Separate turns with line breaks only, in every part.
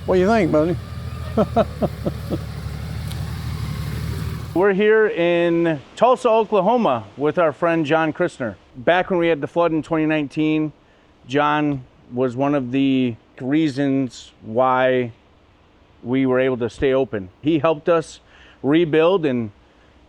What do you think, buddy?
We're here in Tulsa, Oklahoma with our friend John Christner. Back when we had the flood in 2019, John was one of the reasons why we were able to stay open. He helped us rebuild and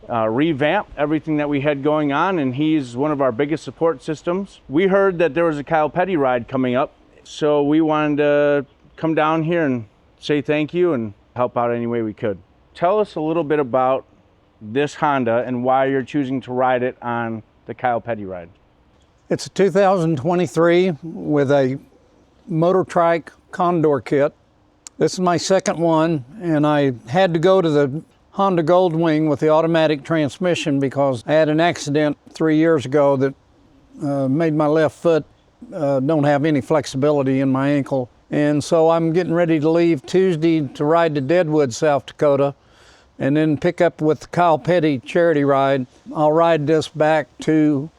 revamp everything that we had going on, and he's one of our biggest support systems. We heard that there was a Kyle Petty ride coming up, so we wanted to come down here and say thank you and help out any way we could. Tell us a little bit about this Honda and why you're choosing to ride it on the Kyle Petty ride.
It's a 2023 with a Motor Trike Condor kit. This is my second one, and I had to go to the Honda GoldWing with the automatic transmission because I had an accident 3 years ago that made my left foot don't have any flexibility in my ankle. And so I'm getting ready to leave Tuesday to ride to Deadwood, South Dakota, and then pick up with the Kyle Petty charity ride. I'll ride this back to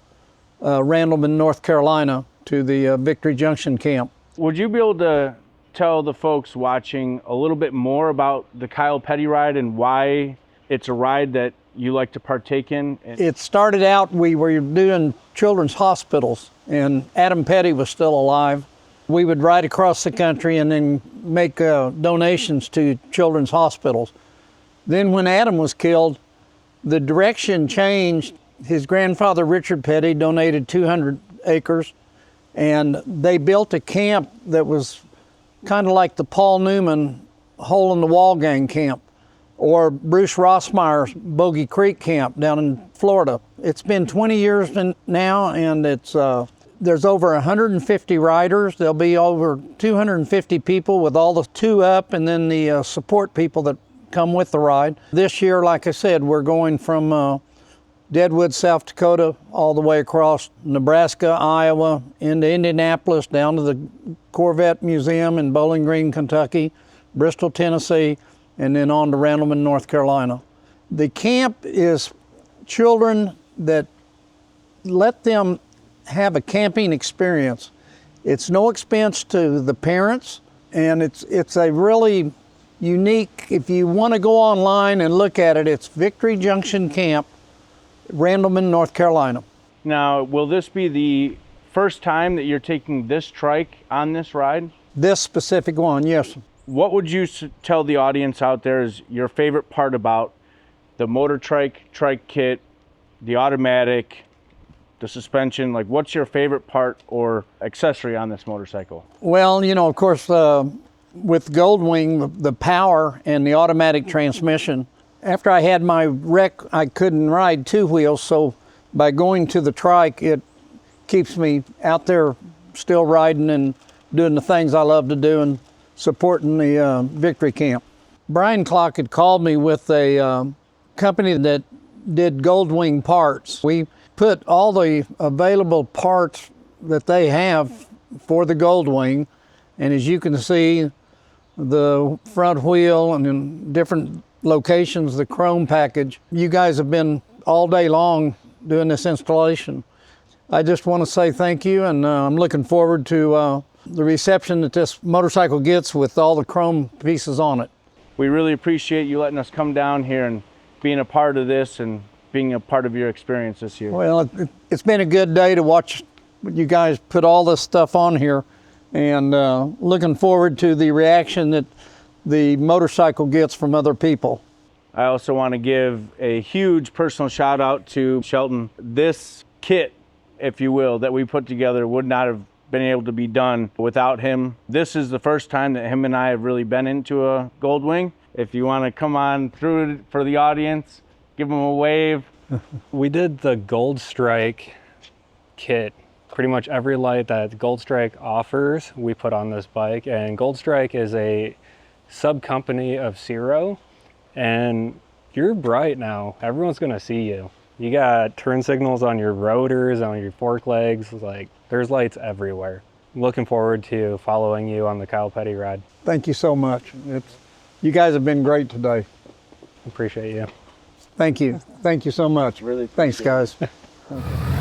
Randleman, North Carolina, to the Victory Junction Camp.
Would you be able to tell the folks watching a little bit more about the Kyle Petty ride and why it's a ride that you like to partake in?
It started out, we were doing children's hospitals, and Adam Petty was still alive. We would ride across the country and then make donations to children's hospitals. Then when Adam was killed, the direction changed. His grandfather, Richard Petty, donated 200 acres, and they built a camp that was kind of like the Paul Newman Hole in the Wall Gang camp, or Bruce Rossmeyer's Bogey Creek camp down in Florida. It's been 20 years now, and it's there's over 150 riders. There'll be over 250 people with all the two up, and then the support people that come with the ride. This year, like I said, we're going from Deadwood, South Dakota, all the way across Nebraska, Iowa, into Indianapolis, down to the Corvette Museum in Bowling Green, Kentucky, Bristol, Tennessee, and then on to Randleman, North Carolina. The camp is children that let them have a camping experience. It's no expense to the parents, and it's a really unique, if you want to go online and look at it, it's Victory Junction Camp, Randleman, North Carolina.
Now, will this be the first time that you're taking this trike on this ride?
This specific one, yes.
What would you tell the audience out there is your favorite part about the Motor Trike kit, the automatic, the suspension? Like, what's your favorite part or accessory on this motorcycle?
Well, you know, of course, with GoldWing, the power and the automatic transmission. After I had my wreck, I couldn't ride two wheels, so by going to the trike, it keeps me out there still riding and doing the things I love to do and supporting the Victory Camp. Brian Klock had called me with a company that did GoldWing parts. We put all the available parts that they have for the GoldWing, and as you can see, the front wheel and in different locations, the chrome package. You guys have been all day long doing this installation. I just want to say thank you, and I'm looking forward to the reception that this motorcycle gets with all the chrome pieces on it.
We really appreciate you letting us come down here and being a part of this and being a part of your experience this year.
Well, it's been a good day to watch you guys put all this stuff on here, and looking forward to the reaction that the motorcycle gets from other people.
I also want to give a huge personal shout out to Shelton. This kit, if you will, that we put together would not have been able to be done without him. This is the first time that him and I have really been into a GoldWing. If you want to come on through it for the audience, give him a wave.
We did the GoldStrike kit. Pretty much every light that GoldStrike offers, we put on this bike. And GoldStrike is a sub-company of Zero, and you're bright now. Everyone's gonna see you. You got turn signals on your rotors, on your fork legs, like there's lights everywhere. I'm looking forward to following you on the Kyle Petty ride.
Thank you so much. You guys have been great today.
Appreciate you.
Thank you. Thank you so much.
Really
Thanks, guys. Okay.